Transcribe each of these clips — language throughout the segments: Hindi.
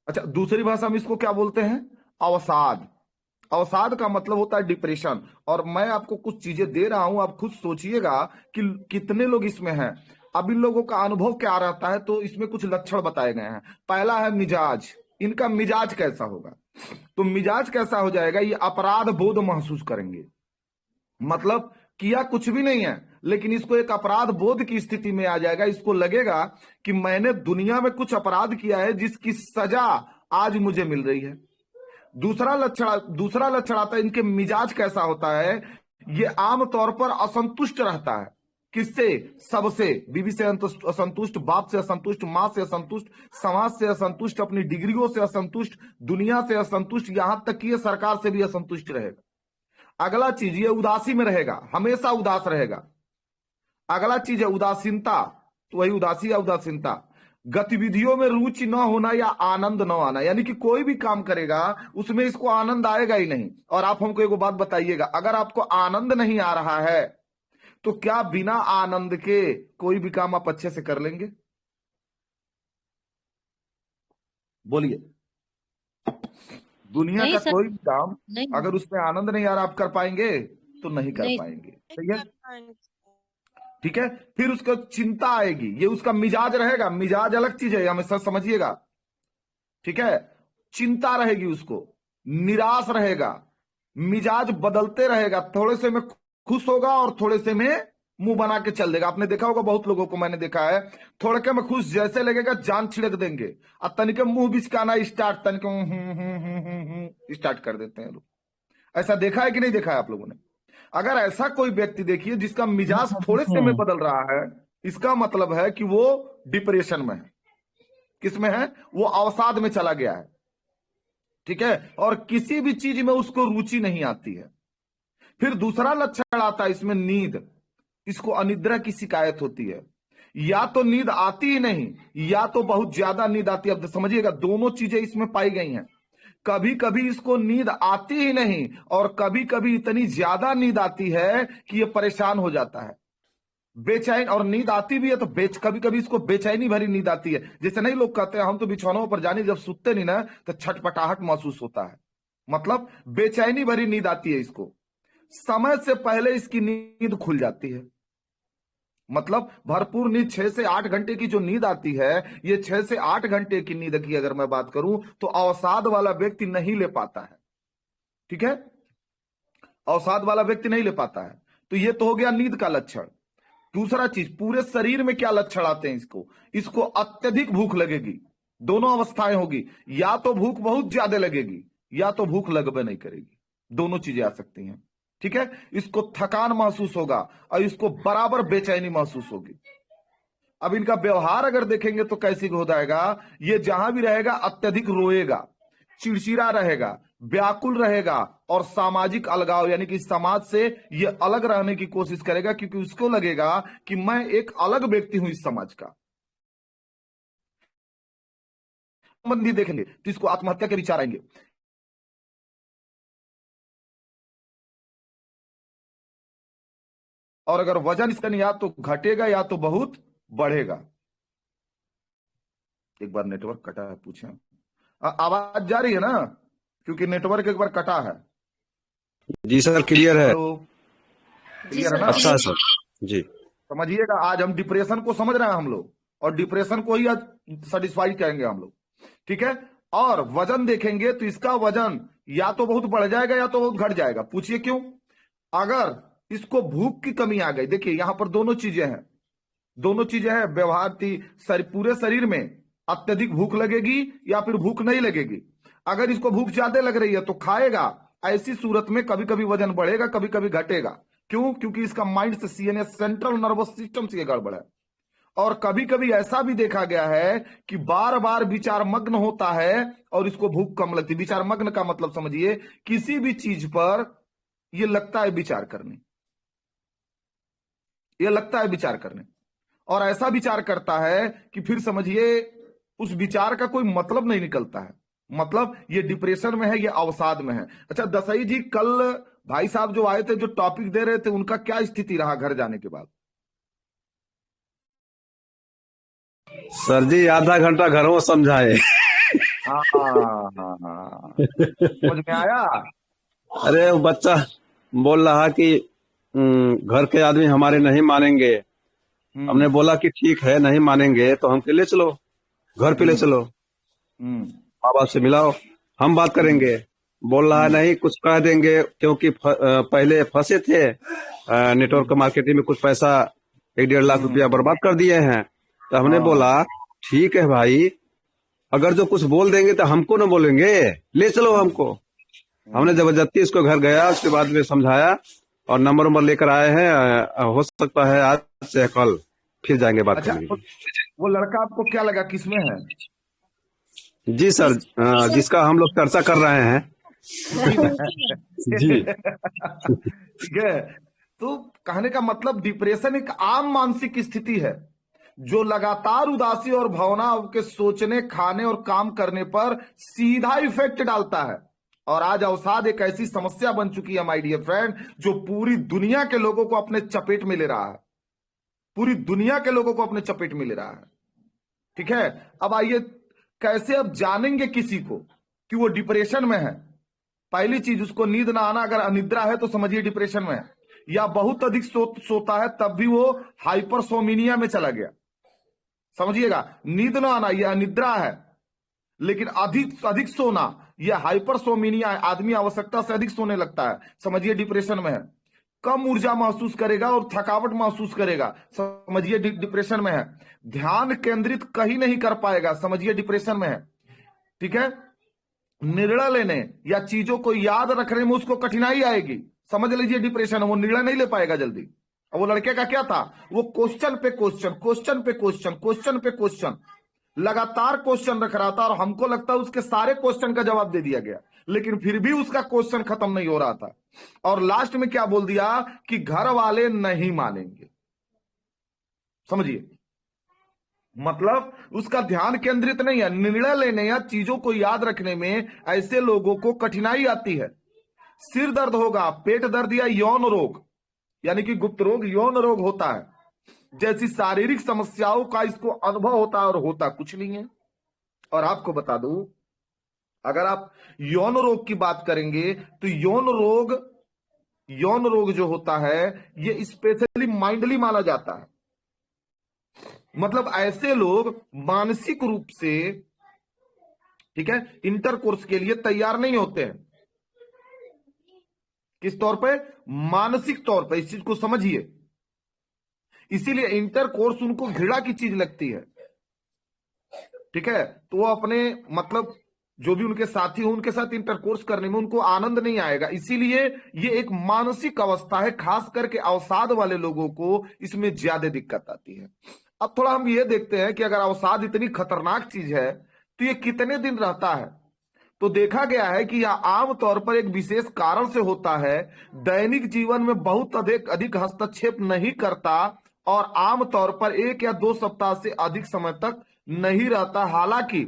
अच्छा, दूसरी भाषा में इसको क्या बोलते हैं? अवसाद। अवसाद का मतलब होता है डिप्रेशन। और मैं आपको कुछ चीजें दे रहा हूं, आप खुद सोचिएगा कि कितने लोग इसमें हैं। अब इन लोगों का अनुभव क्या रहता है, तो इसमें कुछ लक्षण बताए गए हैं। पहला है मिजाज। इनका मिजाज कैसा होगा? तो मिजाज कैसा हो जाएगा, ये अपराध बोध महसूस करेंगे। मतलब किया कुछ भी नहीं है, लेकिन इसको एक अपराध बोध की स्थिति में आ जाएगा। इसको लगेगा कि मैंने दुनिया में कुछ अपराध किया है जिसकी सजा आज मुझे मिल रही है। दूसरा लक्षण आता है, इनके मिजाज कैसा होता है, ये आमतौर पर असंतुष्ट रहता है। किससे? सबसे। बीवी से असंतुष्ट, बाप से असंतुष्ट, मां से असंतुष्ट, समाज से असंतुष्ट, अपनी डिग्रियों से असंतुष्ट, दुनिया से असंतुष्ट, यहां तक कि ये सरकार से भी असंतुष्ट रहेगा। अगला चीज, ये उदासी में रहेगा, हमेशा उदास रहेगा। अगला चीज है उदासीनता। तो वही उदासी या उदासीनता। गतिविधियों में रुचि न होना या आनंद न आना, यानी कि कोई भी काम करेगा उसमें इसको आनंद आएगा ही नहीं। और आप हमको एक बात बताइएगा, अगर आपको आनंद नहीं आ रहा है तो क्या बिना आनंद के कोई भी काम आप अच्छे से कर लेंगे? बोलिए। दुनिया नहीं का सर। कोई भी काम नहीं। अगर उसमें आनंद नहीं आ रहा, आप कर पाएंगे? तो नहीं कर नहीं। पाएंगे। सही है। ठीक है। फिर उसको चिंता आएगी, ये उसका मिजाज रहेगा। मिजाज अलग चीज है, हमेशा समझिएगा। ठीक है। चिंता रहेगी उसको, निराश रहेगा, मिजाज बदलते रहेगा। थोड़े से में खुश होगा और थोड़े से में मुंह बना के चल देगा। आपने देखा होगा, बहुत लोगों को मैंने देखा है, थोड़े के में खुश जैसे लगेगा जान छिड़क देंगे, और तनिके मुंह बिचकाना स्टार्ट, तनिके स्टार्ट कर देते हैं लोग। ऐसा देखा है कि नहीं देखा है आप लोगों ने? अगर ऐसा कोई व्यक्ति देखिए जिसका मिजाज थोड़े से में बदल रहा है, इसका मतलब है कि वो डिप्रेशन में है। किस में है? वो अवसाद में चला गया है। ठीक है। और किसी भी चीज में उसको रुचि नहीं आती है। फिर दूसरा लक्षण आता है इसमें, नींद। इसको अनिद्रा की शिकायत होती है। या तो नींद आती ही नहीं, या तो बहुत ज्यादा नींद आती है। अब समझिएगा, दोनों चीजें इसमें पाई गई हैं। कभी कभी इसको नींद आती ही नहीं, और कभी कभी इतनी ज्यादा नींद आती है कि ये परेशान हो जाता है, बेचैन। और नींद आती भी है तो कभी कभी इसको बेचैनी भरी नींद आती है। जैसे नहीं लोग कहते हैं हम तो बिछौनों पर जाने जब सुतते नहीं ना तो छटपटाहट महसूस होता है। मतलब बेचैनी भरी नींद आती है इसको। समय से पहले इसकी नींद खुल जाती है। मतलब भरपूर नींद, 6 से 8 घंटे की जो नींद आती है, ये 6 से 8 घंटे की नींद की अगर मैं बात करूं तो अवसाद वाला व्यक्ति नहीं ले पाता है। ठीक है। अवसाद वाला व्यक्ति नहीं ले पाता है। तो ये तो हो गया नींद का लक्षण। दूसरा चीज, पूरे शरीर में क्या लक्षण आते हैं इसको? इसको अत्यधिक भूख लगेगी। दोनों अवस्थाएं होगी, या तो भूख बहुत ज्यादा लगेगी या तो भूख लगबे नहीं करेगी। दोनों चीजें आ सकती हैं। ठीक है। इसको थकान महसूस होगा और इसको बराबर बेचैनी महसूस होगी। अब इनका व्यवहार अगर देखेंगे तो कैसी हो जाएगा, ये जहां भी रहेगा अत्यधिक रोएगा, चिड़चिड़ा रहेगा, व्याकुल रहेगा, और सामाजिक अलगाव यानी कि समाज से ये अलग रहने की कोशिश करेगा, क्योंकि उसको लगेगा कि मैं एक अलग व्यक्ति हूं इस समाज का। संबंधी देखेंगे तो इसको आत्महत्या के विचार आएंगे। और अगर वजन इसका या तो घटेगा या तो बहुत बढ़ेगा। एक बार नेटवर्क कटा है, पूछे। आवाज जा रही है ना? क्योंकि नेटवर्क एक बार कटा है। जी सर, क्लियर है। हेलो। जी क्लियर है सर, ना? अच्छा क्लियर। सर। जी। समझिएगा, आज हम डिप्रेशन को समझ रहे हैं हम लोग, और डिप्रेशन को ही आज सेटिस्फाई करेंगे हम लोग। ठीक है। और वजन देखेंगे तो इसका वजन या तो बहुत बढ़ जाएगा या तो बहुत घट जाएगा। पूछिए क्यों? अगर इसको भूख की कमी आ गई, देखिए यहां पर दोनों चीजें हैं। दोनों चीजें हैं, व्यवहार थी। पूरे शरीर में अत्यधिक भूख लगेगी या फिर भूख नहीं लगेगी। अगर इसको भूख ज्यादा लग रही है तो खाएगा। ऐसी सूरत में कभी कभी वजन बढ़ेगा, कभी कभी घटेगा। क्यों? क्योंकि इसका माइंड से, सीएनएस, सेंट्रल नर्वस सिस्टम से गड़बड़ है। और कभी कभी ऐसा भी देखा गया है कि बार बार विचार मग्न होता है और इसको भूख कम लगती है। विचार मग्न का मतलब समझिए, किसी भी चीज पर यह लगता है विचार करने, यह लगता है विचार करने, और ऐसा विचार करता है कि फिर समझिए उस विचार का कोई मतलब नहीं निकलता है। मतलब ये डिप्रेशन में है, ये अवसाद में है। अच्छा दसई जी, कल भाई साहब जो आए थे, जो टॉपिक दे रहे थे, उनका क्या स्थिति रहा घर जाने के बाद? सर जी आधा घंटा घरों समझाए। हाँ हाँ हाँ, समझ में आया। अरे वो बच्चा बोल रहा कि घर के आदमी हमारे नहीं मानेंगे। हमने हम्म बोला कि ठीक है, नहीं मानेंगे तो हमके ले चलो, घर पे ले हम्म चलो, हम्म माँ बाप से मिलाओ, हम बात हम्म करेंगे। बोल रहा है हम्म नहीं, कुछ कह देंगे क्योंकि पहले फंसे थे नेटवर्क हम्म मार्केटिंग में, कुछ पैसा 1-1.5 लाख हम्म रुपया बर्बाद कर दिए हैं। तो हमने हाँ बोला ठीक है भाई, अगर जो कुछ बोल देंगे तो हमको ना बोलेंगे, ले चलो हम्म हमको। हमने हम्म। जबरदस्ती उसको घर गया, उसके बाद में समझाया और नंबर नंबर लेकर आए हैं। हो सकता है आज से या कल फिर जाएंगे बात अच्छा, करने के तो लिए। वो लड़का आपको क्या लगा किसमें है? जी सर, जिसका हम लोग चर्चा कर रहे हैं। उसी में जी ठीक है। तो कहने का मतलब डिप्रेशन एक आम मानसिक स्थिति है जो लगातार उदासी और भावना के सोचने, खाने और काम करने पर सीधा इफेक्ट डालता है। और आज अवसाद एक ऐसी समस्या बन चुकी है माय डियर फ्रेंड, जो पूरी दुनिया के लोगों को अपने चपेट में ले रहा है। पूरी दुनिया के लोगों को अपने चपेट में ले रहा है। ठीक है। अब आइए, कैसे अब जानेंगे किसी को कि वो डिप्रेशन में है? पहली चीज, उसको नींद ना आना, अगर अनिद्रा है तो समझिए डिप्रेशन में है। या बहुत अधिक सोता है तब भी वो हाइपरसोमिनिया में चला गया, समझिएगा। नींद ना आना यह अनिद्रा है, लेकिन अधिक अधिक सोना यह हाइपरसोमिनिया है। आदमी आवश्यकता से अधिक सोने लगता है, समझिए डिप्रेशन में है। कम ऊर्जा महसूस करेगा और थकावट महसूस करेगा, समझिए डिप्रेशन में है। ध्यान केंद्रित कहीं नहीं कर पाएगा, समझिए डिप्रेशन में है। ठीक है। निर्णय लेने या चीजों को याद रखने में उसको कठिनाई आएगी, समझ लीजिए डिप्रेशन है। वो निर्णय नहीं ले पाएगा जल्दी। अब वो लड़के का क्या था, वो क्वेश्चन पे क्वेश्चन, क्वेश्चन पे क्वेश्चन, क्वेश्चन पे क्वेश्चन, लगातार क्वेश्चन रख रहा था। और हमको लगता है उसके सारे क्वेश्चन का जवाब दे दिया गया, लेकिन फिर भी उसका क्वेश्चन खत्म नहीं हो रहा था। और लास्ट में क्या बोल दिया कि घर वाले नहीं मानेंगे, समझिए। मतलब उसका ध्यान केंद्रित नहीं है, निर्णय लेने या चीजों को याद रखने में ऐसे लोगों को कठिनाई आती है। सिर दर्द होगा, पेट दर्द या यौन रोग, यानी कि गुप्त रोग, यौन रोग होता है जैसी शारीरिक समस्याओं का इसको अनुभव होता है, और होता कुछ नहीं है। और आपको बता दूं, अगर आप यौन रोग की बात करेंगे तो यौन रोग जो होता है ये स्पेशली माइंडली माना जाता है। मतलब ऐसे लोग मानसिक रूप से, ठीक है, इंटरकोर्स के लिए तैयार नहीं होते हैं। किस तौर पे? मानसिक तौर पे, इस चीज को समझिए। इसीलिए इंटरकोर्स उनको घृणा की चीज लगती है। ठीक है। तो वो अपने, मतलब जो भी उनके साथी हो उनके साथ इंटरकोर्स करने में उनको आनंद नहीं आएगा। इसीलिए ये एक मानसिक अवस्था है, खास करके अवसाद वाले लोगों को इसमें ज्यादा दिक्कत आती है। अब थोड़ा हम ये देखते हैं कि अगर अवसाद इतनी खतरनाक चीज है तो ये कितने दिन रहता है। तो देखा गया है कि यह आमतौर पर एक विशेष कारण से होता है, दैनिक जीवन में बहुत अधिक अधिक हस्तक्षेप नहीं करता, और आमतौर पर 1 या 2 सप्ताह से अधिक समय तक नहीं रहता। हालांकि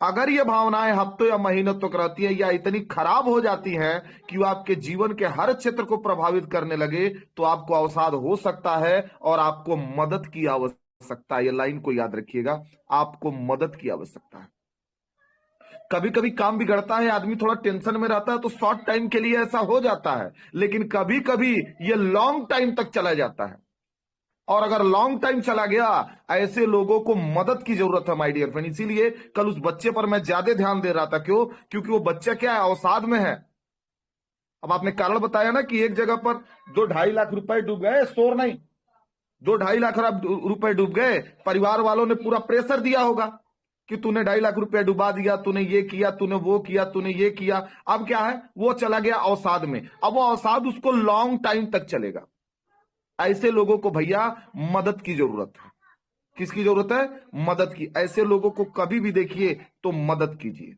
अगर ये भावनाएं हफ्तों या महीनों तक रहती है या इतनी खराब हो जाती हैं कि वो आपके जीवन के हर क्षेत्र को प्रभावित करने लगे, तो आपको अवसाद हो सकता है और आपको मदद की आवश्यकता है। ये लाइन को याद रखिएगा, आपको मदद की आवश्यकता है। कभी कभी काम बिगड़ता है, आदमी थोड़ा टेंशन में रहता है तो शॉर्ट टाइम के लिए ऐसा हो जाता है, लेकिन कभी कभी ये लॉन्ग टाइम तक चला जाता है। और अगर लॉन्ग टाइम चला गया, ऐसे लोगों को मदद की जरूरत है माय डियर फ्रेंड। इसीलिए कल उस बच्चे पर मैं ज्यादा ध्यान दे रहा था। क्यों? क्योंकि वो बच्चा क्या है, अवसाद में है। अब आपने कारण बताया ना कि एक जगह पर 2-2.5 लाख रुपए डूब गए, शोर नहीं, 2-2.5 लाख रुपए डूब गए। परिवार वालों ने पूरा प्रेशर दिया होगा कि तूने 2.5 लाख रुपया डुबा दिया, तूने ये किया, तूने वो किया, तूने ये किया। अब क्या है, वो चला गया अवसाद में। अब वो अवसाद उसको लॉन्ग टाइम तक चलेगा। ऐसे लोगों को भैया मदद की जरूरत है। किसकी जरूरत है? मदद की। ऐसे लोगों को कभी भी देखिए तो मदद कीजिए,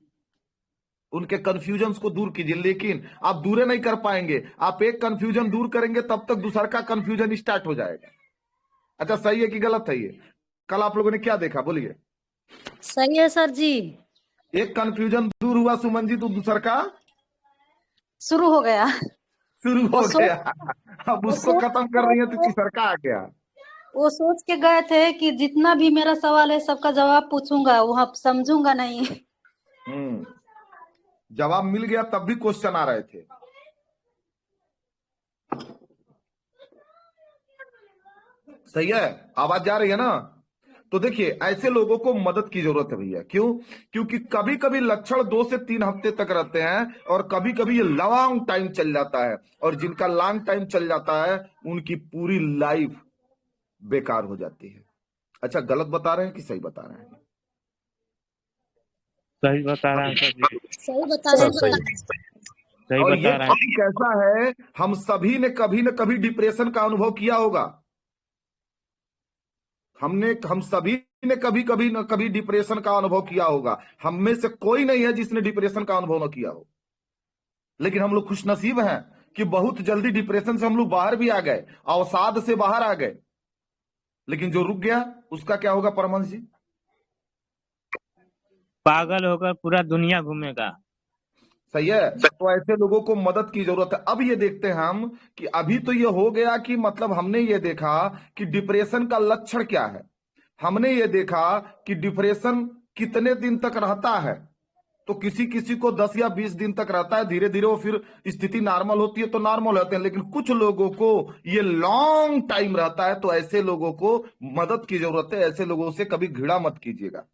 उनके कंफ्यूजन को दूर कीजिए। लेकिन आप दूर नहीं कर पाएंगे, आप एक कंफ्यूजन दूर करेंगे तब तक दूसरा का कंफ्यूजन स्टार्ट हो जाएगा। अच्छा, सही है कि गलत है ये? कल आप लोगों ने क्या देखा, बोलिए। सही है सर जी। एक कंफ्यूजन दूर हुआ सुमन जी, तो दूसरा का शुरू हो गया। शुरू वो हो सोच गया। अब वो उसको सोच खत्म के कर गए रही है तो थे तीसरा का आ गया। वो सोच के गए थे कि जितना भी मेरा सवाल है सबका जवाब पूछूंगा, वहां समझूंगा नहीं। जवाब मिल गया तब भी क्वेश्चन आ रहे थे। सही है, आवाज जा रही है ना? तो देखिए, ऐसे लोगों को मदद की जरूरत है भैया। क्यों? क्योंकि कभी कभी लक्षण 2 से 3 हफ्ते तक रहते हैं और कभी कभी ये लॉन्ग टाइम चल जाता है, और जिनका लॉन्ग टाइम चल जाता है उनकी पूरी लाइफ बेकार हो जाती है। अच्छा, गलत बता रहे हैं कि सही बता रहे हैं? सही बता रहा है सर जी, सही बता रहे हैं सर। सही और ये बता रहा है। कैसा है, हम सभी ने कभी न कभी डिप्रेशन का अनुभव किया होगा। हम सभी ने कभी कभी न कभी डिप्रेशन का अनुभव किया होगा। हम में से कोई नहीं है जिसने डिप्रेशन का अनुभव न किया हो। लेकिन हम लोग खुशनसीब हैं कि बहुत जल्दी डिप्रेशन से हम लोग बाहर भी आ गए, अवसाद से बाहर आ गए। लेकिन जो रुक गया उसका क्या होगा परमहंस जी? पागल होकर पूरा दुनिया घूमेगा। सही है। तो ऐसे लोगों को मदद की जरूरत है। अब ये देखते हैं हम कि अभी तो ये हो गया कि मतलब हमने ये देखा कि डिप्रेशन का लक्षण क्या है, हमने ये देखा कि डिप्रेशन कितने दिन तक रहता है। तो किसी किसी को 10 या 20 दिन तक रहता है, धीरे धीरे वो फिर स्थिति नॉर्मल होती है तो नॉर्मल रहते हैं। लेकिन कुछ लोगों को ये लॉन्ग टाइम रहता है, तो ऐसे लोगों को मदद की जरूरत है। ऐसे लोगों से कभी घृणा मत कीजिएगा।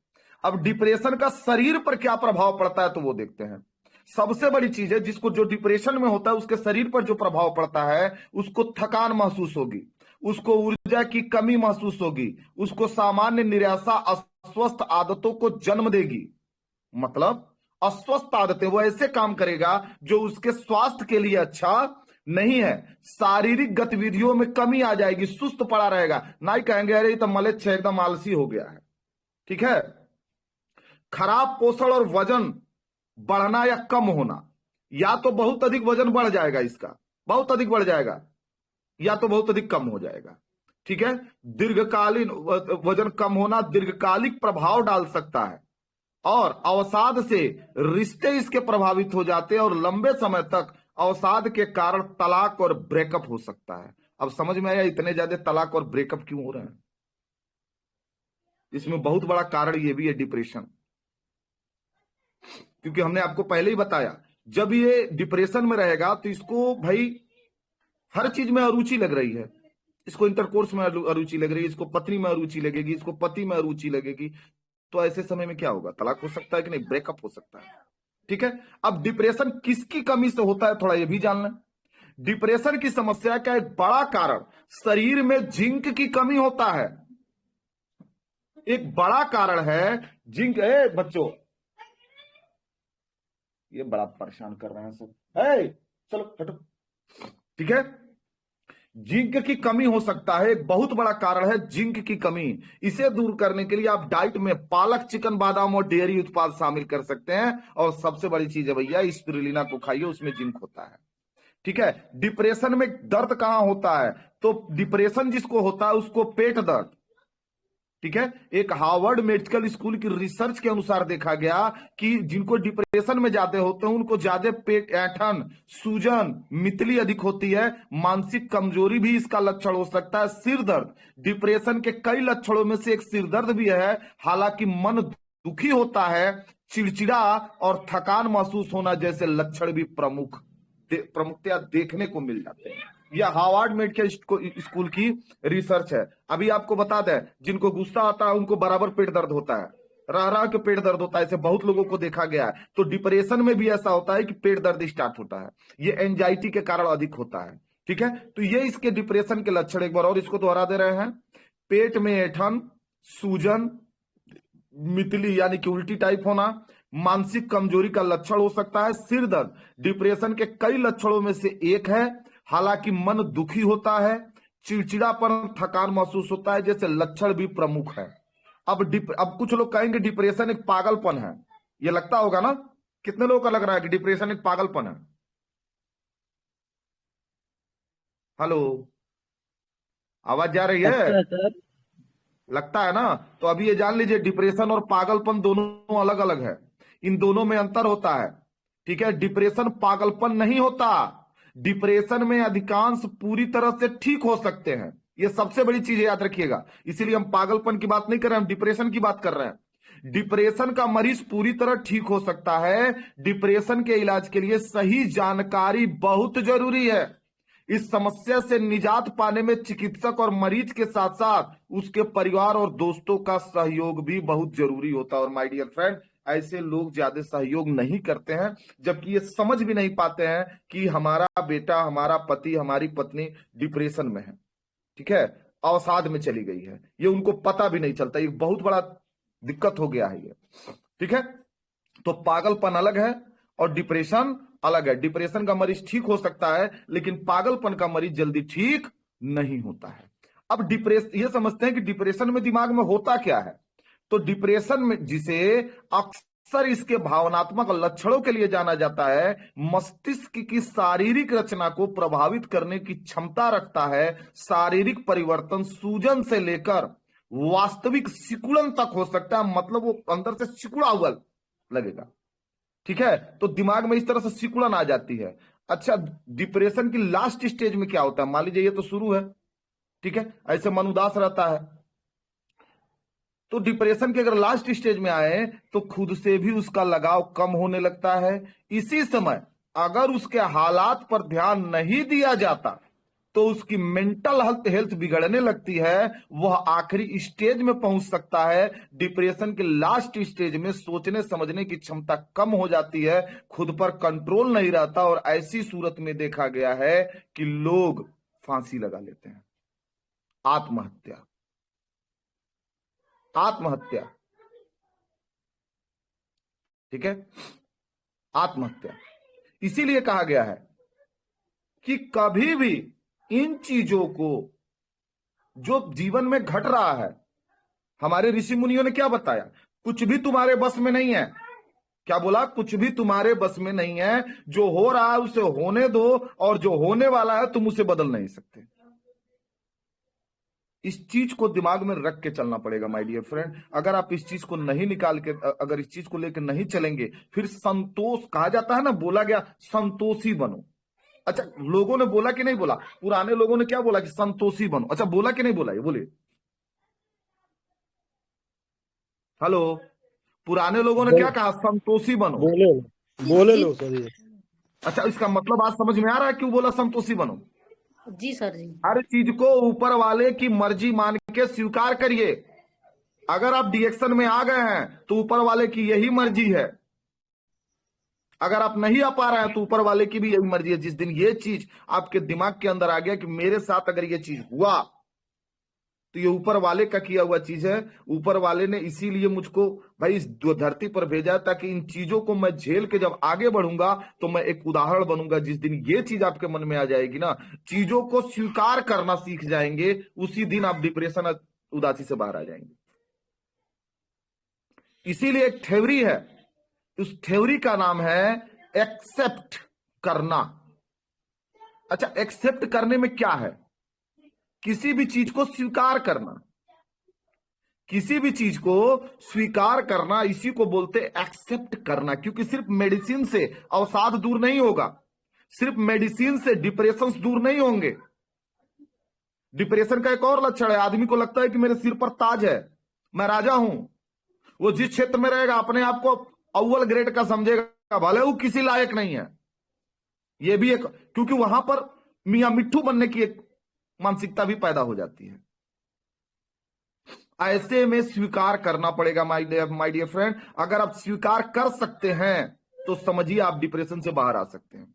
अब डिप्रेशन का शरीर पर क्या प्रभाव पड़ता है तो वो देखते हैं। सबसे बड़ी चीज है, जिसको जो डिप्रेशन में होता है उसके शरीर पर जो प्रभाव पड़ता है, उसको थकान महसूस होगी, उसको ऊर्जा की कमी महसूस होगी, उसको सामान्य निराशा, अस्वस्थ आदतों को जन्म देगी। मतलब अस्वस्थ आदतें, वो ऐसे काम करेगा जो उसके स्वास्थ्य के लिए अच्छा नहीं है। शारीरिक गतिविधियों में कमी आ जाएगी, सुस्त पड़ा रहेगा, ना ही कहेंगे अरे ये तो मलेच्छ है, एकदम आलसी हो गया है। ठीक है। खराब पोषण और वजन बढ़ना या कम होना, या तो बहुत अधिक वजन बढ़ जाएगा, इसका बहुत अधिक बढ़ जाएगा, या तो बहुत अधिक कम हो जाएगा। ठीक है। दीर्घकालीन वजन कम होना दीर्घकालिक प्रभाव डाल सकता है, और अवसाद से रिश्ते इसके प्रभावित हो जाते हैं, और लंबे समय तक अवसाद के कारण तलाक और ब्रेकअप हो सकता है। अब समझ में आया इतने ज्यादा तलाक और ब्रेकअप क्यों हो रहे हैं? इसमें बहुत बड़ा कारण ये भी है, डिप्रेशन। क्योंकि हमने आपको पहले ही बताया, जब ये डिप्रेशन में रहेगा तो इसको भाई हर चीज में अरुचि लग रही है। इसको इंटरकोर्स में अरुचि लग रही है, इसको पत्नी में अरुचि लगेगी, इसको पति में अरुचि लगेगी। तो ऐसे समय में क्या होगा? तलाक हो सकता है कि नहीं, ब्रेकअप हो सकता है। ठीक है। अब डिप्रेशन किसकी कमी से होता है थोड़ा ये भी जान लें। डिप्रेशन की समस्या का एक बड़ा कारण शरीर में जिंक की कमी होता है। एक बड़ा कारण है जिंक। बच्चों ये बड़ा परेशान कर रहे हैं सब, चलो हटो। ठीक है। जिंक की कमी हो सकता है, एक बहुत बड़ा कारण है जिंक की कमी। इसे दूर करने के लिए आप डाइट में पालक, चिकन, बादाम और डेयरी उत्पाद शामिल कर सकते हैं। और सबसे बड़ी चीज है भैया, स्पिरुलिना को खाइए, उसमें जिंक होता है। ठीक है। डिप्रेशन में दर्द कहां होता है? तो डिप्रेशन जिसको होता है उसको पेट दर्द। ठीक है। एक हार्वर्ड मेडिकल स्कूल की रिसर्च के अनुसार देखा गया कि जिनको डिप्रेशन में ज्यादा होते हैं उनको ज्यादा पेट, ऐंठन, सूजन, मितली अधिक होती है। मानसिक कमजोरी भी इसका लक्षण हो सकता है। सिर दर्द डिप्रेशन के कई लक्षणों में से एक सिर दर्द भी है। हालांकि मन दुखी होता है, चिड़चिड़ा और थकान महसूस होना जैसे लक्षण भी प्रमुखतया देखने को मिल जाते हैं। यह हार्वर्ड मेडिकल स्कूल की रिसर्च है। अभी आपको बता दें, जिनको गुस्सा आता है उनको बराबर पेट दर्द होता है, रह रहा के पेट दर्द होता है। ऐसे बहुत लोगों को देखा गया है। तो डिप्रेशन में भी ऐसा होता है कि पेट दर्द स्टार्ट होता है। ये एंजाइटी के कारण अधिक होता है। ठीक है। तो ये इसके डिप्रेशन के लक्षण, एक बार और इसको दोहरा दे रहे हैं। पेट में ऐंठन, सूजन, मितली यानी कि उल्टी टाइप होना, मानसिक कमजोरी का लक्षण हो सकता है। सिर दर्द डिप्रेशन के कई लक्षणों में से एक है। हालांकि मन दुखी होता है, चिड़चिड़ापन, थकान महसूस होता है जैसे लक्षण भी प्रमुख है। अब कुछ लोग कहेंगे डिप्रेशन एक पागलपन है। ये लगता होगा ना? कितने लोगों का लग रहा है कि डिप्रेशन एक पागलपन है? हेलो, आवाज जा रही है? सर लगता है ना? तो अभी ये जान लीजिए, डिप्रेशन और पागलपन दोनों अलग अलग है। इन दोनों में अंतर होता है। ठीक है। डिप्रेशन पागलपन नहीं होता। डिप्रेशन में अधिकांश पूरी तरह से ठीक हो सकते हैं। ये सबसे बड़ी चीज याद रखिएगा। इसीलिए हम पागलपन की बात नहीं कर रहे हैं, हम डिप्रेशन की बात कर रहे हैं। डिप्रेशन का मरीज पूरी तरह ठीक हो सकता है। डिप्रेशन के इलाज के लिए सही जानकारी बहुत जरूरी है। इस समस्या से निजात पाने में चिकित्सक और मरीज के साथ साथ उसके परिवार और दोस्तों का सहयोग भी बहुत जरूरी होता है। और माय डियर फ्रेंड, ऐसे लोग ज्यादा सहयोग नहीं करते हैं, जबकि ये समझ भी नहीं पाते हैं कि हमारा बेटा, हमारा पति, हमारी पत्नी डिप्रेशन में है, ठीक है, अवसाद में चली गई है। ये उनको पता भी नहीं चलता। ये बहुत बड़ा दिक्कत हो गया है ये, ठीक है। तो पागलपन अलग है और डिप्रेशन अलग है। डिप्रेशन का मरीज ठीक हो सकता है, लेकिन पागलपन का मरीज जल्दी ठीक नहीं होता है। अब डिप्रेशन, ये समझते हैं कि डिप्रेशन में दिमाग में होता क्या है। तो डिप्रेशन में, जिसे अक्सर इसके भावनात्मक लक्षणों के लिए जाना जाता है, मस्तिष्क की शारीरिक रचना को प्रभावित करने की क्षमता रखता है। शारीरिक परिवर्तन सूजन से लेकर वास्तविक सिकुड़न तक हो सकता है, मतलब वो अंदर से सिकुड़ा हुआ लगेगा, ठीक है। तो दिमाग में इस तरह से सिकुड़न आ जाती है। अच्छा, डिप्रेशन की लास्ट स्टेज में क्या होता है? मान लीजिए ये तो शुरू है, ठीक है, ऐसे मन उदास रहता है। तो डिप्रेशन के अगर लास्ट स्टेज में आए तो खुद से भी उसका लगाव कम होने लगता है। इसी समय अगर उसके हालात पर ध्यान नहीं दिया जाता तो उसकी मेंटल हेल्थ बिगड़ने लगती है। वह आखिरी स्टेज में पहुंच सकता है। डिप्रेशन के लास्ट स्टेज में सोचने समझने की क्षमता कम हो जाती है, खुद पर कंट्रोल नहीं रहता, और ऐसी सूरत में देखा गया है कि लोग फांसी लगा लेते हैं। आत्महत्या, आत्महत्या, ठीक है, आत्महत्या। इसीलिए कहा गया है कि कभी भी इन चीजों को, जो जीवन में घट रहा है, हमारे ऋषि मुनियों ने क्या बताया? कुछ भी तुम्हारे बस में नहीं है। क्या बोला? कुछ भी तुम्हारे बस में नहीं है। जो हो रहा है उसे होने दो, और जो होने वाला है तुम उसे बदल नहीं सकते। इस चीज को दिमाग में रख के चलना पड़ेगा माय डियर फ्रेंड। अगर आप इस चीज को नहीं निकाल के, अगर इस चीज को लेकर नहीं चलेंगे, फिर संतोष, कहा जाता है ना, बोला गया संतोषी बनो। अच्छा, लोगों ने बोला कि नहीं बोला? पुराने लोगों ने क्या बोला कि संतोषी बनो। अच्छा, बोला कि नहीं बोला? ये बोलिए। हेलो, पुराने लोगों ने क्या कहा? संतोषी बनो। बोले लो सर ये। अच्छा, इसका मतलब आज समझ में आ रहा है क्यों बोला संतोषी बनो? जी सर जी। हर चीज को ऊपर वाले की मर्जी मान के स्वीकार करिए। अगर आप डिएक्शन में आ गए हैं तो ऊपर वाले की यही मर्जी है। अगर आप नहीं आ पा रहे हैं तो ऊपर वाले की भी यही मर्जी है। जिस दिन ये चीज आपके दिमाग के अंदर आ गया कि मेरे साथ अगर ये चीज हुआ तो ये ऊपर वाले का किया हुआ चीज है। ऊपर वाले ने इसीलिए मुझको भाई इस धरती पर भेजा ताकि इन चीजों को मैं झेल के जब आगे बढ़ूंगा तो मैं एक उदाहरण बनूंगा। जिस दिन ये चीज आपके मन में आ जाएगी ना, चीजों को स्वीकार करना सीख जाएंगे, उसी दिन आप डिप्रेशन, उदासी से बाहर आ जाएंगे। इसीलिए एक थ्योरी है, उस थ्योरी का नाम है एक्सेप्ट करना। अच्छा, एक्सेप्ट करने में क्या है? किसी भी चीज को स्वीकार करना। किसी भी चीज को स्वीकार करना, इसी को बोलते एक्सेप्ट करना। क्योंकि सिर्फ मेडिसिन से अवसाद दूर नहीं होगा, सिर्फ मेडिसिन से डिप्रेशन दूर नहीं होंगे। डिप्रेशन का एक और लक्षण है, आदमी को लगता है कि मेरे सिर पर ताज है, मैं राजा हूं। वो जिस क्षेत्र में रहेगा अपने आप को अव्वल ग्रेड का समझेगा, भले वो किसी लायक नहीं है। ये भी एक, क्योंकि वहां पर मियां मिट्ठू बनने की एक मानसिकता भी पैदा हो जाती है। ऐसे में स्वीकार करना पड़ेगा माय डियर फ्रेंड। अगर आप स्वीकार कर सकते हैं तो समझिए आप डिप्रेशन से बाहर आ सकते हैं।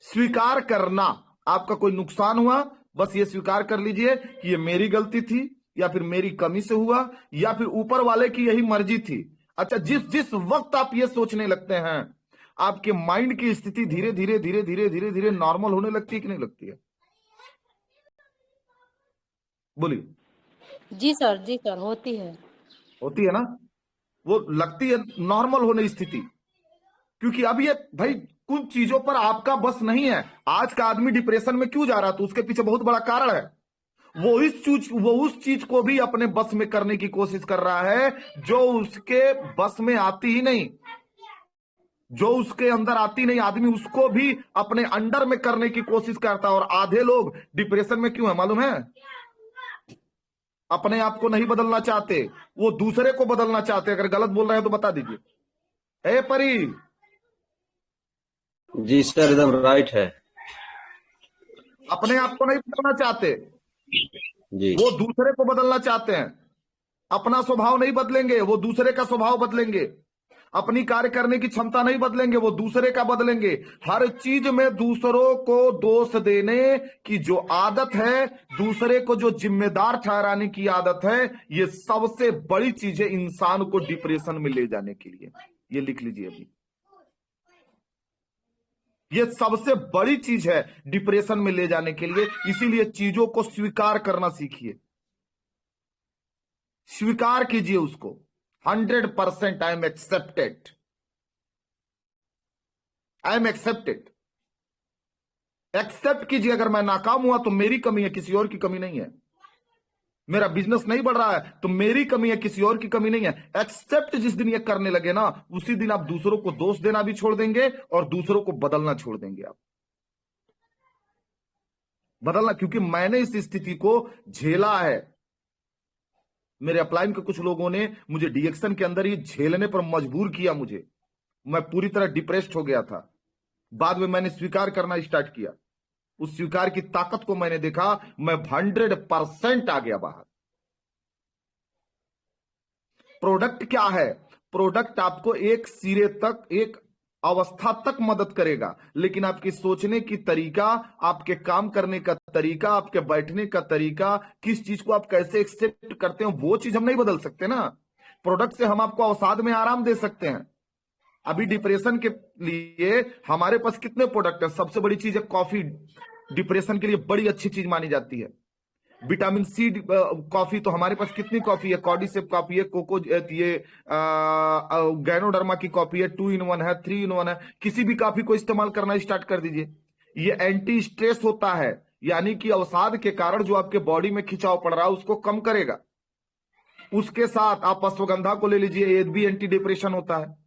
स्वीकार करना, आपका कोई नुकसान हुआ, बस ये स्वीकार कर लीजिए कि ये मेरी गलती थी, या फिर मेरी कमी से हुआ, या फिर ऊपर वाले की यही मर्जी थी। अच्छा, जिस वक्त आप ये सोचने लगते हैं, आपके माइंड की स्थिति धीरे धीरे धीरे धीरे धीरे धीरे नॉर्मल होने लगती है कि नहीं लगती है? बोलिए। जी सर होती है। होती है ना, वो लगती है नॉर्मल होने स्थिति। क्योंकि अब ये भाई कुछ चीजों पर आपका बस नहीं है। आज का आदमी डिप्रेशन में क्यों जा रहा, तो उसके पीछे बहुत बड़ा कारण है। वो उस चीज को भी अपने बस में करने की कोशिश कर रहा है जो उसके बस में आती ही नहीं, जो उसके अंदर आती नहीं। आदमी उसको भी अपने अंडर में करने की कोशिश करता है। और आधे लोग डिप्रेशन में क्यों है मालूम है? अपने आप को नहीं बदलना चाहते, वो दूसरे को बदलना चाहते। अगर गलत बोल रहे हैं तो बता दीजिए। ए परी, जी सर एकदम राइट है। अपने आप को नहीं बदलना चाहते, जी वो दूसरे को बदलना चाहते हैं। अपना स्वभाव नहीं बदलेंगे, वो दूसरे का स्वभाव बदलेंगे। अपनी कार्य करने की क्षमता नहीं बदलेंगे, वो दूसरे का बदलेंगे। हर चीज में दूसरों को दोष देने की जो आदत है, दूसरे को जो जिम्मेदार ठहराने की आदत है, ये सबसे बड़ी चीज है इंसान को डिप्रेशन में ले जाने के लिए। ये लिख लीजिए अभी, ये सबसे बड़ी चीज है डिप्रेशन में ले जाने के लिए। इसीलिए चीजों को स्वीकार करना सीखिए, स्वीकार कीजिए उसको। 100% I am accepted, I am accepted. Accept कीजिए, अगर मैं नाकाम हुआ तो मेरी कमी है, किसी और की कमी नहीं है। मेरा बिजनेस नहीं बढ़ रहा है तो मेरी कमी है, किसी और की कमी नहीं है। एक्सेप्ट जिस दिन ये करने लगे ना, उसी दिन आप दूसरों को दोष देना भी छोड़ देंगे और दूसरों को बदलना छोड़ देंगे। आप बदलना, क्योंकि मैंने इस स्थिति को झेला है। मेरे अपलाइन के कुछ लोगों ने मुझे डीएक्शन के अंदर ही झेलने पर मजबूर किया मुझे। मैं पूरी तरह डिप्रेस्ड हो गया था। बाद में मैंने स्वीकार करना स्टार्ट किया, उस स्वीकार की ताकत को मैंने देखा, मैं 100% आ गया बाहर। प्रोडक्ट क्या है? प्रोडक्ट आपको एक सिरे तक, एक अवस्था तक मदद करेगा, लेकिन आपकी सोचने की तरीका, आपके काम करने का तरीका, आपके बैठने का तरीका, किस चीज को आप कैसे एक्सेप्ट करते हो, वो चीज हम नहीं बदल सकते ना। प्रोडक्ट से हम आपको अवसाद में आराम दे सकते हैं। अभी डिप्रेशन के लिए हमारे पास कितने प्रोडक्ट है? सबसे बड़ी चीज है कॉफी, डिप्रेशन के लिए बड़ी अच्छी चीज मानी जाती है। विटामिन सी कॉफी, तो हमारे पास कितनी कॉफी है? कॉर्डिसेप कॉफी है, कोको, ये गैनोडर्मा की कॉफी है, 2 in 1 है, 3 in 1 है। किसी भी कॉफी को इस्तेमाल करना स्टार्ट कर दीजिए। ये एंटी स्ट्रेस होता है, यानी कि अवसाद के कारण जो आपके बॉडी में खिंचाव पड़ रहा है उसको कम करेगा। उसके साथ आप अश्वगंधा को ले लीजिए, ये भी एंटी डिप्रेशन होता है।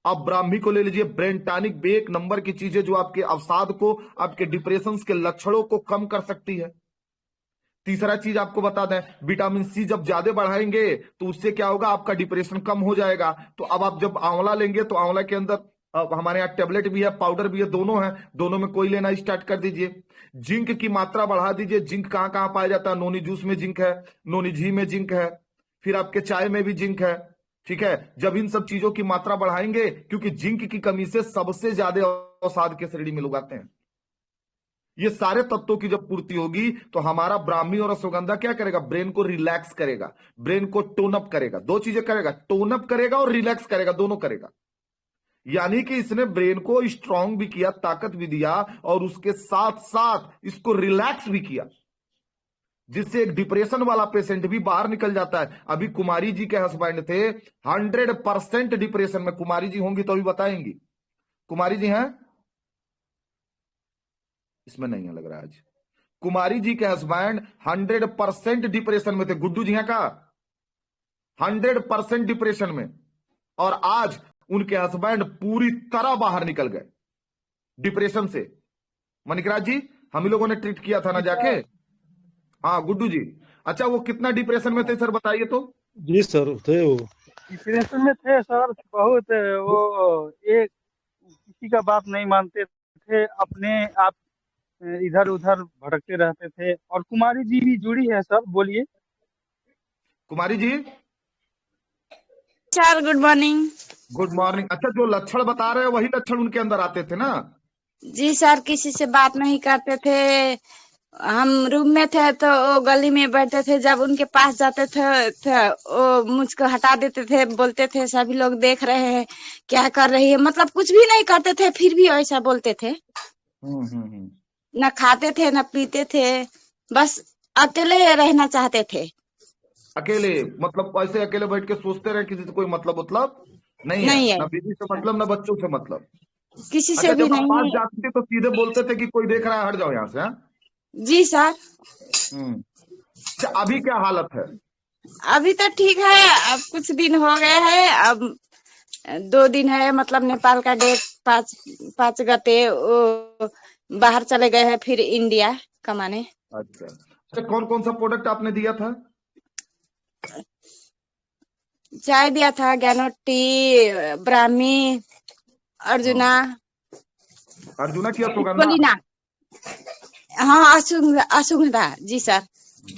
आप ब्राह्मी को ले लीजिए, ब्रेन टॉनिक, एक नंबर की चीजें जो आपके अवसाद को, आपके डिप्रेशन के लक्षणों को कम कर सकती है। तीसरा चीज आपको बता दें, विटामिन सी जब ज्यादा बढ़ाएंगे तो उससे क्या होगा? आपका डिप्रेशन कम हो जाएगा। तो अब आप जब आंवला लेंगे तो आंवला के अंदर, अब हमारे यहाँ टेबलेट भी है, पाउडर भी है, दोनों है, दोनों में कोई लेना स्टार्ट कर दीजिए। जिंक की मात्रा बढ़ा दीजिए। जिंक कहाँ कहाँ पाया जाता है? नोनी जूस में जिंक है, नोनी घी में जिंक है, फिर आपके चाय में भी जिंक है। ठीक है, जब इन सब चीजों की मात्रा बढ़ाएंगे, क्योंकि जिंक की कमी से सबसे ज्यादा अवसाद के श्रेणी में लोग आते हैं। ये सारे तत्वों की जब पूर्ति होगी तो हमारा ब्राह्मी और अश्वगंधा क्या करेगा? ब्रेन को रिलैक्स करेगा, ब्रेन को टोन अप करेगा। दो चीजें करेगा, टोन अप करेगा और रिलैक्स करेगा, दोनों करेगा। यानी कि इसने ब्रेन को स्ट्रांग भी किया, ताकत भी दिया, और उसके साथ साथ इसको रिलैक्स भी किया, जिससे एक डिप्रेशन वाला पेशेंट भी बाहर निकल जाता है। अभी कुमारी जी के हस्बैंड थे 100% डिप्रेशन में। कुमारी जी होंगी तो अभी बताएंगी। कुमारी जी हैं? इसमें नहीं है लग रहा है आज। कुमारी जी के हस्बैंड 100% डिप्रेशन में थे। गुड्डू जी हैं का 100% डिप्रेशन में, और आज उनके हस्बैंड पूरी तरह बाहर निकल गए डिप्रेशन से। मणिकराज जी, हम ही लोगों ने ट्रीट किया था ना जाके। हाँ गुड्डू जी, अच्छा वो कितना डिप्रेशन में थे सर बताइए तो? जी सर थे वो। डिप्रेशन में थे सर, बहुत। वो एक किसी का बात नहीं मानते थे, अपने आप इधर उधर भटकते रहते थे। और कुमारी जी भी जुड़ी है सर, बोलिए। Kumari ji sir good morning. Good morning. अच्छा, जो लक्षण बता रहे हैं वही लक्षण उनके अंदर आते थे ना? जी सर, किसी से बात नहीं करते थे। हम रूम में थे तो वो गली में बैठते थे, जब उनके पास जाते थे वो मुझको हटा देते थे, बोलते थे सभी लोग देख रहे हैं क्या कर रही है। मतलब कुछ भी नहीं करते थे, फिर भी ऐसा बोलते थे। न खाते थे न पीते थे, बस अकेले रहना चाहते थे। अकेले मतलब ऐसे अकेले बैठ के सोचते रहे, किसी से कोई मतलब नहीं नहीं है, है। ना बीवी से मतलब, ना बच्चों से मतलब। किसी अच्छा, से भी जब आप पास नहीं। जाती थी तो सीधे बोलते थे कि कोई देख रहा है, हट जाओ यहाँ से? हाँ? जी सर। अच्छा, अभी क्या हालत है? अभी तो ठीक है, अब कुछ दिन हो गए हैं। अब 2 दिन है, मतलब नेपाल का डेट 5 गते वो बाहर चले गए हैं, फिर इंडिया कमाने। अच्छा, कौन कौन सा प्रोडक्ट आपने दिया था? चाय दिया था, ज्ञानो टी, ब्राह्मी, अर्जुना, अर्जुना की अश्वगंधा। बोलिना। हाँ, अश्वगंधा जी सर,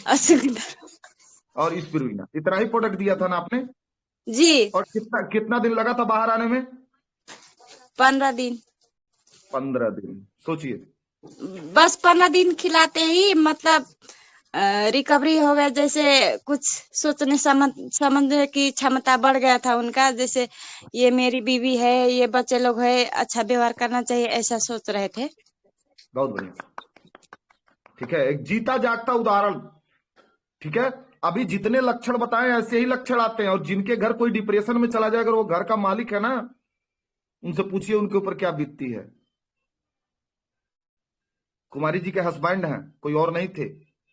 अश्वगंधा। और स्पिरुलिना, इतना ही प्रोडक्ट दिया था ना आपने? जी। और कितना कितना दिन लगा था बाहर आने में? 15 दिन। 15 दिन। सोचिए, बस 15 दिन खिलाते ही मतलब रिकवरी हो गया, जैसे कुछ सोचने समझने की क्षमता बढ़ गया था उनका, जैसे ये मेरी बीवी है, ये बच्चे लोग है, अच्छा व्यवहार करना चाहिए, ऐसा सोच रहे थे। बहुत बढ़िया। ठीक है, एक जीता जागता उदाहरण। ठीक है, अभी जितने लक्षण बताए ऐसे ही लक्षण आते हैं, और जिनके घर कोई डिप्रेशन में चला जाए, अगर वो घर का मालिक है ना, उनसे पूछिए उनके ऊपर क्या बीतती है। कुमारी जी के हस्बैंड हैं, कोई और नहीं थे।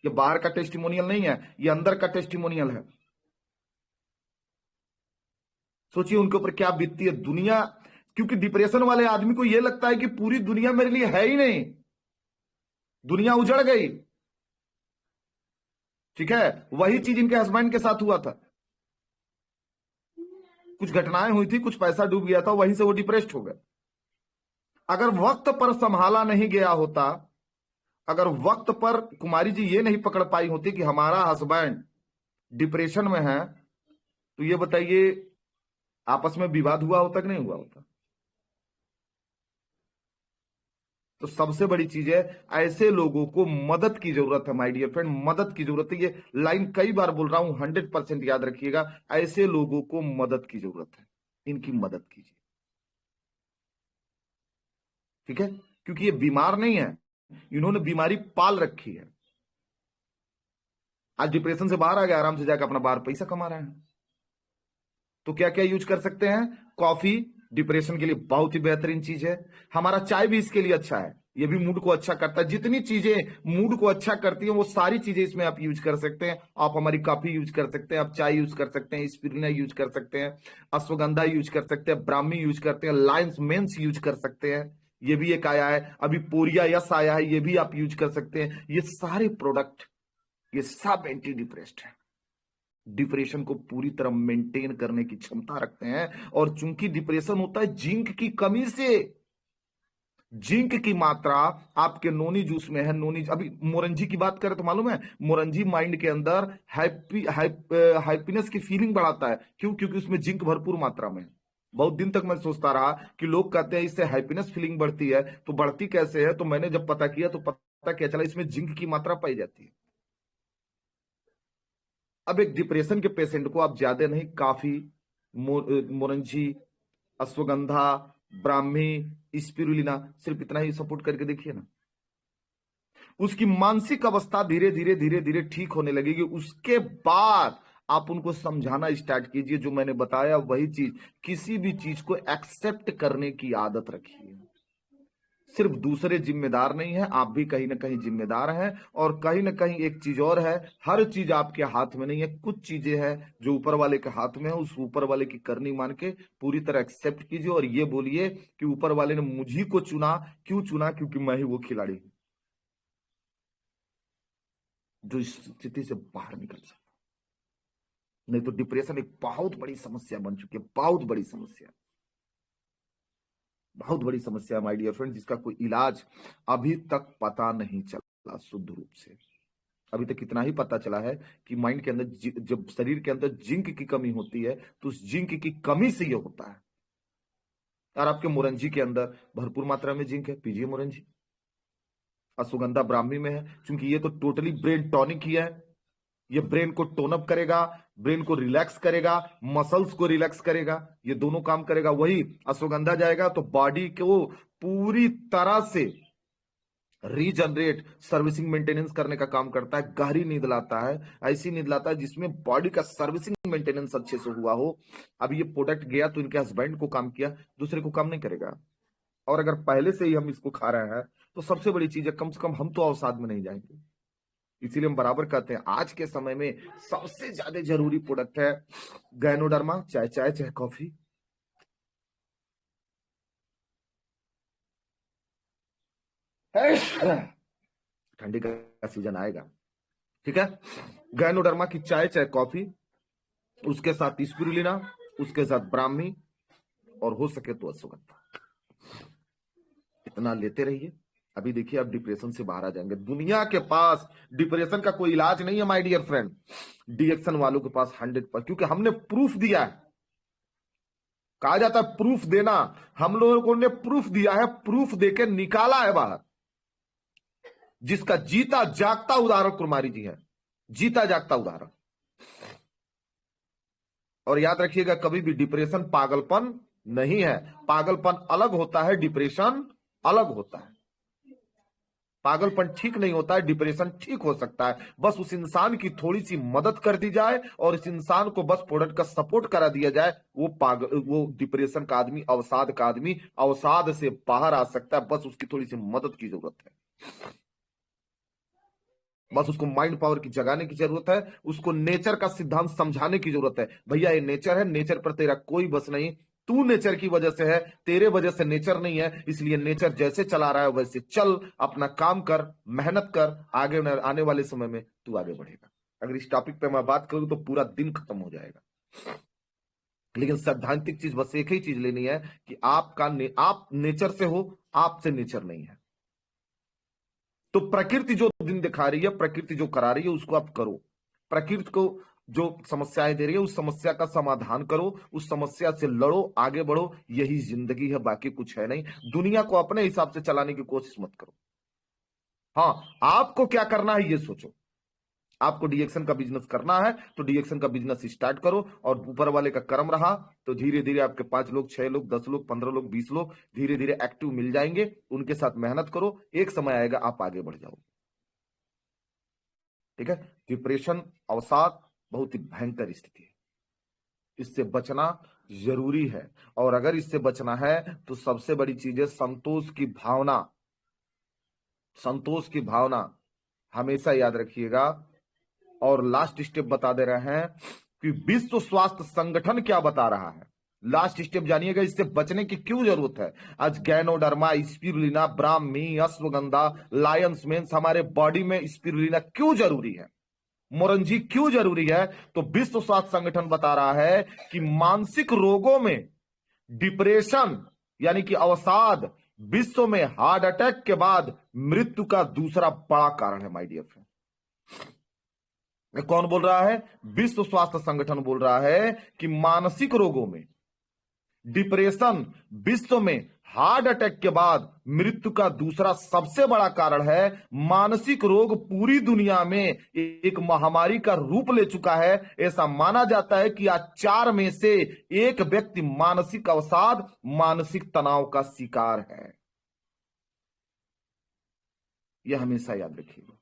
ये बाहर का टेस्टिमोनियल नहीं है, ये अंदर का टेस्टिमोनियल है। सोचिए उनके ऊपर क्या बीतती है दुनिया। क्योंकि डिप्रेशन वाले आदमी को यह लगता है कि पूरी दुनिया मेरे लिए है ही नहीं, दुनिया उजड़ गई। ठीक है, वही चीज इनके हस्बैंड के साथ हुआ था। कुछ घटनाएं हुई थी, कुछ पैसा डूब गया था, वहीं से वो डिप्रेस्ड हो गए। अगर वक्त पर संभाला नहीं गया होता, अगर वक्त पर कुमारी जी ये नहीं पकड़ पाई होती कि हमारा हस्बैंड डिप्रेशन में है, तो ये बताइए आपस में विवाद हुआ होता कि नहीं हुआ होता? तो सबसे बड़ी चीज है, ऐसे लोगों को मदद की जरूरत है माय डियर फ्रेंड, मदद की जरूरत है। ये लाइन कई बार बोल रहा हूं, 100% याद रखिएगा। ऐसे लोगों को मदद की जरूरत है, इनकी मदद कीजिए। ठीक है, क्योंकि ये बीमार नहीं है, इन्होंने बीमारी पाल रखी है। आज डिप्रेशन से बाहर आ गया, आराम से जाकर अपना बाहर पैसा कमा रहे हैं। तो क्या क्या यूज कर सकते हैं? कॉफी डिप्रेशन के लिए बहुत ही बेहतरीन चीज है। हमारा चाय भी इसके लिए अच्छा है, ये भी मूड को अच्छा करता है। जितनी चीजें मूड को अच्छा करती हैं वो सारी चीजें इसमें आप यूज कर सकते हैं। आप हमारी कॉफी यूज कर सकते हैं, आप चाय यूज कर सकते हैं, स्पिरुलिना यूज कर सकते हैं, अश्वगंधा यूज कर सकते हैं, ब्राह्मी यूज करते हैं, लायंस मेंस यूज कर सकते हैं। ये भी एक आया है, अभी पोरिया यस आया है, ये भी आप यूज कर सकते हैं। ये सारे प्रोडक्ट, ये सब एंटी डिप्रेस्ड है, डिप्रेशन को पूरी तरह मेंटेन करने की क्षमता रखते हैं। और चूंकि डिप्रेशन होता है जिंक की कमी से, जिंक की मात्रा आपके नोनी जूस में है। नोनी, अभी मोरंजी की बात करें तो मालूम है, मोरंजी माइंड के अंदर हैप्पीनेस की फीलिंग बढ़ाता है। क्यों? क्योंकि उसमें जिंक भरपूर मात्रा में है। बहुत दिन तक मैं सोचता रहा कि लोग कहते हैं इससे हैप्पीनेस फीलिंग बढ़ती है, तो बढ़ती कैसे है? तो मैंने जब पता किया तो पता क्या चला, इसमें जिंक की मात्रा पाई जाती है। अब एक डिप्रेशन के पेशेंट को आप ज्यादा नहीं, काफी, मोरंजी, अश्वगंधा, ब्राह्मी, स्पिरुलिना, सिर्फ इतना ही सपोर्ट करके देखिए ना, उसकी मानसिक अवस्था धीरे धीरे धीरे धीरे ठीक होने लगेगी। उसके बाद आप उनको समझाना स्टार्ट कीजिए, जो मैंने बताया वही चीज। किसी भी चीज को एक्सेप्ट करने की आदत रखिए। सिर्फ दूसरे जिम्मेदार नहीं है, आप भी कहीं ना कहीं जिम्मेदार हैं। और कहीं ना कहीं एक चीज और है, हर चीज आपके हाथ में नहीं है। कुछ चीजें हैं जो ऊपर वाले के हाथ में है, उस ऊपर वाले की करनी मान के पूरी तरह एक्सेप्ट कीजिए। और ये बोलिए कि ऊपर वाले ने मुझी को चुना। क्यों चुना? क्योंकि मैं ही वो खिलाड़ी हूं जो इस स्थिति से बाहर निकल सकता। नहीं तो डिप्रेशन एक बहुत बड़ी समस्या बन चुकी है, बहुत बड़ी समस्या, बहुत बड़ी समस्या माय डियर फ्रेंड, जिसका कोई इलाज अभी तक पता नहीं चला शुद्ध रूप से। अभी तक इतना ही पता चला है कि माइंड के अंदर, जब शरीर के अंदर जिंक की कमी होती है तो उस जिंक की कमी से ये होता है। और आपके मोरंजी के अंदर भरपूर मात्रा में जिंक है, पीजिए मोरंजी। अश्वगंधा ब्राह्मी में है, क्योंकि ये तो टोटली ब्रेन टॉनिक ही है। ये ब्रेन को टोन अप करेगा, ब्रेन को रिलैक्स करेगा, मसल्स को रिलैक्स करेगा, ये दोनों काम करेगा। वही अश्वगंधा जाएगा तो बॉडी को पूरी तरह से रीजनरेट, सर्विसिंग, मेंटेनेंस करने का काम करता है। गहरी नींद लाता है, ऐसी नींद लाता है जिसमें बॉडी का सर्विसिंग मेंटेनेंस अच्छे से हुआ हो। अब ये प्रोडक्ट गया तो इनके हस्बैंड को काम किया, दूसरे को काम नहीं करेगा। और अगर पहले से ही हम इसको खा रहे हैं तो सबसे बड़ी चीज है, कम से कम हम तो अवसाद में नहीं जाएंगे। इसीलिए हम बराबर कहते हैं आज के समय में सबसे ज्यादा जरूरी प्रोडक्ट है गैनोडर्मा, चाहे चाय चाहे कॉफी। ठंडी का सीजन आएगा, ठीक है? गैनोडर्मा की चाय चाहे कॉफी उसके साथ स्पिरुलिना, उसके साथ ब्राह्मी, और हो सके तो अश्वगंधा। इतना लेते रहिए, अभी देखिए आप डिप्रेशन से बाहर आ जाएंगे। दुनिया के पास डिप्रेशन का कोई इलाज नहीं है माय डियर फ्रेंड, डीएक्शन वालों के पास 100%, क्योंकि हमने प्रूफ दिया है। कहा जाता है प्रूफ देना, हम लोगों ने प्रूफ दिया है, प्रूफ देके निकाला है बाहर, जिसका जीता जागता उदाहरण कुमारी जी है, जीता जागता उदाहरण। और याद रखिएगा, कभी भी डिप्रेशन पागलपन नहीं है, पागलपन अलग होता है, डिप्रेशन अलग होता है। पागलपन ठीक नहीं होता है, डिप्रेशन ठीक हो सकता है। बस उस इंसान की थोड़ी सी मदद कर दी जाए और इस इंसान को बस प्रोडक्ट का सपोर्ट करा दिया जाए, वो डिप्रेशन का आदमी, अवसाद का आदमी अवसाद से बाहर आ सकता है। बस उसकी थोड़ी सी मदद की जरूरत है, बस उसको माइंड पावर की जगाने की जरूरत है, उसको नेचर का सिद्धांत समझाने की जरूरत है। भैया ये नेचर है, नेचर पर तेरा कोई बस नहीं, तू नेचर की वजह से है, तेरे वजह से नेचर नहीं है। इसलिए नेचर जैसे चला रहा है वैसे चल, अपना काम कर, मेहनत कर, आगे आने वाले समय में तू आगे बढ़ेगा। अगर इस टॉपिक पे मैं बात करूं तो पूरा दिन खत्म हो जाएगा, लेकिन सैद्धांतिक चीज बस एक ही चीज लेनी है कि आप नेचर से हो, आपसे नेचर नहीं है। तो प्रकृति जो दिन दिखा रही है, प्रकृति जो करा रही है, उसको आप करो। प्रकृति को जो समस्याएं दे रही है, उस समस्या का समाधान करो, उस समस्या से लड़ो, आगे बढ़ो। यही जिंदगी है, बाकी कुछ है नहीं। दुनिया को अपने हिसाब से चलाने की कोशिश मत करो। हाँ, आपको क्या करना है ये सोचो। आपको डीएक्शन का बिजनेस करना है तो डीएक्शन का बिजनेस स्टार्ट करो, और ऊपर वाले का कर्म रहा तो धीरे धीरे आपके 5 लोग, 6 लोग, 10 लोग, 15 लोग, 20 लोग धीरे धीरे एक्टिव मिल जाएंगे। उनके साथ मेहनत करो, एक समय आएगा आप आगे बढ़ जाओगे। ठीक है, डिप्रेशन, अवसाद बहुत ही भयंकर स्थिति है, इससे बचना जरूरी है। और अगर इससे बचना है तो सबसे बड़ी चीज है संतोष की भावना। संतोष की भावना हमेशा याद रखिएगा। और लास्ट स्टेप बता दे रहे हैं कि विश्व स्वास्थ्य संगठन क्या बता रहा है। लास्ट स्टेप जानिएगा, इससे बचने की क्यों जरूरत है। आज ganoderma, spirulina, brahmi, ashwagandha, lion's manes, हमारे बॉडी में स्पिरुलिना क्यों जरूरी है, मोरंजी क्यों जरूरी है। तो विश्व स्वास्थ्य संगठन बता रहा है कि मानसिक रोगों में डिप्रेशन यानी कि अवसाद विश्व में हार्ट अटैक के बाद मृत्यु का दूसरा बड़ा कारण है माय डियर फ्रेंड। कौन बोल रहा है? विश्व स्वास्थ्य संगठन बोल रहा है कि मानसिक रोगों में डिप्रेशन विश्व में हार्ट अटैक के बाद मृत्यु का दूसरा सबसे बड़ा कारण है। मानसिक रोग पूरी दुनिया में एक महामारी का रूप ले चुका है। ऐसा माना जाता है कि आज 4 में से 1 व्यक्ति मानसिक अवसाद, मानसिक तनाव का शिकार है। यह हमेशा याद रखिएगा।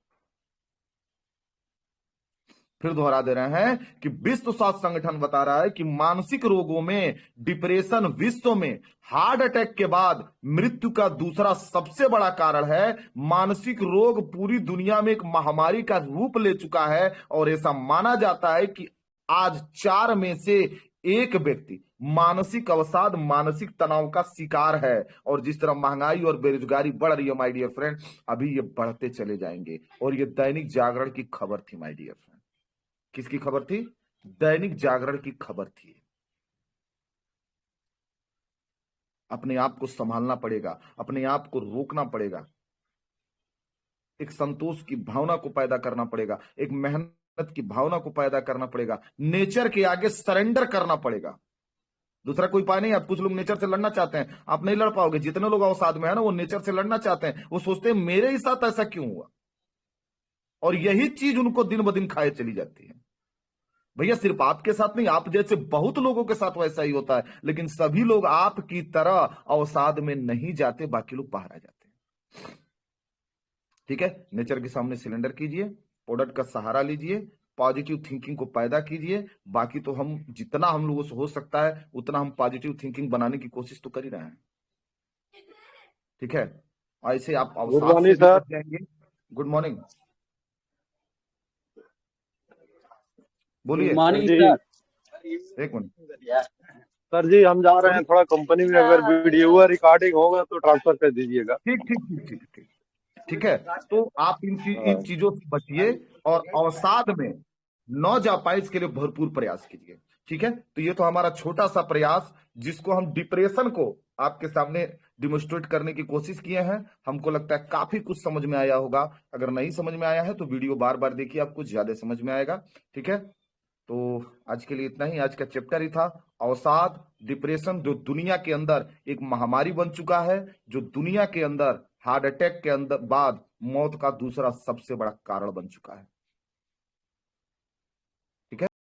फिर दोहरा दे रहे हैं कि विश्व स्वास्थ्य संगठन बता रहा है कि मानसिक रोगों में डिप्रेशन विश्व में हार्ट अटैक के बाद मृत्यु का दूसरा सबसे बड़ा कारण है। मानसिक रोग पूरी दुनिया में एक महामारी का रूप ले चुका है और ऐसा माना जाता है कि आज 4 में से 1 व्यक्ति मानसिक अवसाद, मानसिक तनाव का शिकार है। और जिस तरह महंगाई और बेरोजगारी बढ़ रही है माय डियर फ्रेंड, अभी ये बढ़ते चले जाएंगे। और ये दैनिक जागरण की खबर थी माय डियर फ्रेंड। किसकी खबर थी? दैनिक जागरण की खबर थी। अपने आप को संभालना पड़ेगा, अपने आप को रोकना पड़ेगा, एक संतोष की भावना को पैदा करना पड़ेगा, एक मेहनत की भावना को पैदा करना पड़ेगा, नेचर के आगे सरेंडर करना पड़ेगा। दूसरा कोई उपाय नहीं। आप कुछ लोग नेचर से लड़ना चाहते हैं, आप नहीं लड़ पाओगे। जितने लोग अवसाद में है ना, वो नेचर से लड़ना चाहते हैं। वो सोचते हैं मेरे ही साथ ऐसा क्यों हुआ, और यही चीज उनको दिन ब दिन खाए चली जाती है। भैया सिर्फ आपके साथ नहीं, आप जैसे बहुत लोगों के साथ वैसा ही होता है। लेकिन सभी लोग आपकी तरह अवसाद में नहीं जाते, बाकी लोग बाहर आ जाते हैं। ठीक है, नेचर के सामने सिलेंडर कीजिए, प्रोडक्ट का सहारा लीजिए, पॉजिटिव थिंकिंग को पैदा कीजिए। बाकी तो हम जितना हम लोगों से हो सकता है उतना हम पॉजिटिव थिंकिंग बनाने की कोशिश तो कर ही रहे हैं। ठीक है, ऐसे आप अवसाद से बच जाएंगे। गुड मॉर्निंग, बोलिए। एक मिनट सर जी, हम जा रहे हैं थोड़ा कंपनी में, अगर वीडियो रिकॉर्डिंग होगा तो ट्रांसफर कर दीजिएगा। ठीक है। तो आप इन चीजों से बचिए और अवसाद में न जा पाए इसके लिए भरपूर प्रयास कीजिए। ठीक है, तो ये तो हमारा छोटा सा प्रयास जिसको हम डिप्रेशन को आपके सामने डिमोन्स्ट्रेट करने की कोशिश किए हैं। हमको लगता है काफी कुछ समझ में आया होगा। अगर नहीं समझ में आया है तो वीडियो बार बार देखिए, आपको ज्यादा समझ में आएगा। ठीक है, तो आज के लिए इतना ही। आज का चैप्टर ही था अवसाद, डिप्रेशन, जो दुनिया के अंदर एक महामारी बन चुका है, जो दुनिया के अंदर हार्ट अटैक के अंदर बाद मौत का दूसरा सबसे बड़ा कारण बन चुका है।